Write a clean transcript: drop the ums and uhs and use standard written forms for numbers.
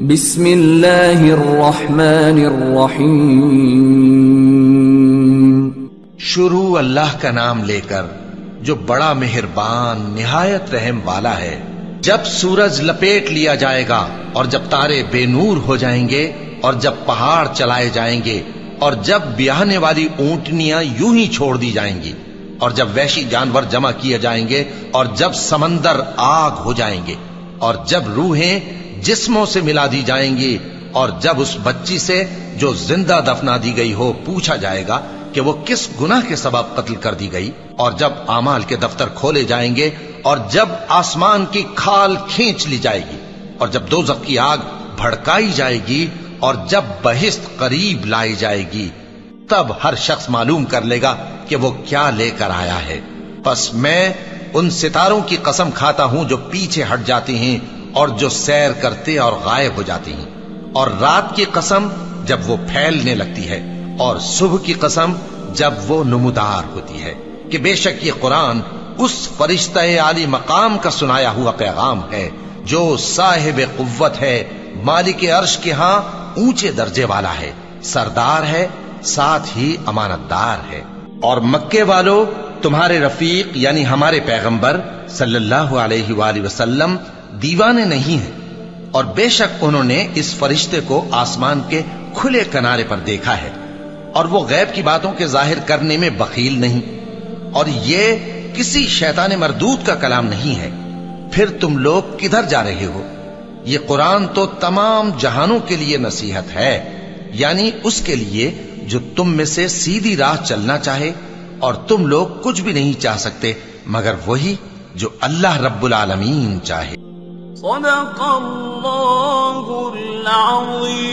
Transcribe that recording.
بسم اللہ الرحمن الرحیم. شروع اللہ کا نام لے کر جو بڑا مہربان نہایت رحم والا ہے. جب سورج لپیٹ لیا جائے گا اور جب تارے بے نور ہو جائیں گے اور جب پہاڑ چلائے جائیں گے اور جب بیاہنے والی اونٹنیاں یوں ہی چھوڑ دی جائیں گی اور جب وحشی جانور جمع کیے جائیں گے اور جب سمندر آگ ہو جائیں گے اور جب روحیں جسموں سے ملا دی جائیں گی اور جب اس بچی سے جو زندہ دفنا دی گئی ہو پوچھا جائے گا کہ وہ کس گناہ کے سبب قتل کر دی گئی اور جب اعمال کے دفتر کھولے جائیں گے اور جب آسمان کی کھال کھینچ لی جائے گی اور جب دوزخ کی آگ بھڑکائی جائے گی اور جب بہشت قریب لائی جائے گی تب ہر شخص معلوم کر لے گا کہ وہ کیا لے کر آیا ہے. پس میں ان ستاروں کی قسم کھاتا ہوں جو پیچھے ہٹ جاتی ہیں اور جو سیر کرتے اور غائب ہو جاتی ہیں، اور رات کی قسم جب وہ پھیلنے لگتی ہے اور صبح کی قسم جب وہ نمودار ہوتی ہے کہ بے شک یہ قرآن اس فرشتہ عالی مقام کا سنایا ہوا پیغام ہے جو صاحب قوت ہے، مالک عرش کے ہاں اونچے درجے والا ہے، سردار ہے، ساتھ ہی امانت دار ہے. اور مکے والو تمہارے رفیق یعنی ہمارے پیغمبر صلی اللہ علیہ وآلہ وسلم دیوانے نہیں ہیں، اور بے شک انہوں نے اس فرشتے کو آسمان کے کھلے کنارے پر دیکھا ہے اور وہ غیب کی باتوں کے ظاہر کرنے میں بخیل نہیں، اور یہ کسی شیطان مردود کا کلام نہیں ہے. پھر تم لوگ کدھر جا رہے ہو؟ یہ قرآن تو تمام جہانوں کے لیے نصیحت ہے، یعنی اس کے لیے جو تم میں سے سیدھی راہ چلنا چاہے، اور تم لوگ کچھ بھی نہیں چاہ سکتے مگر وہی جو اللہ رب العالمین چاہے. صدق اللہ العظیم.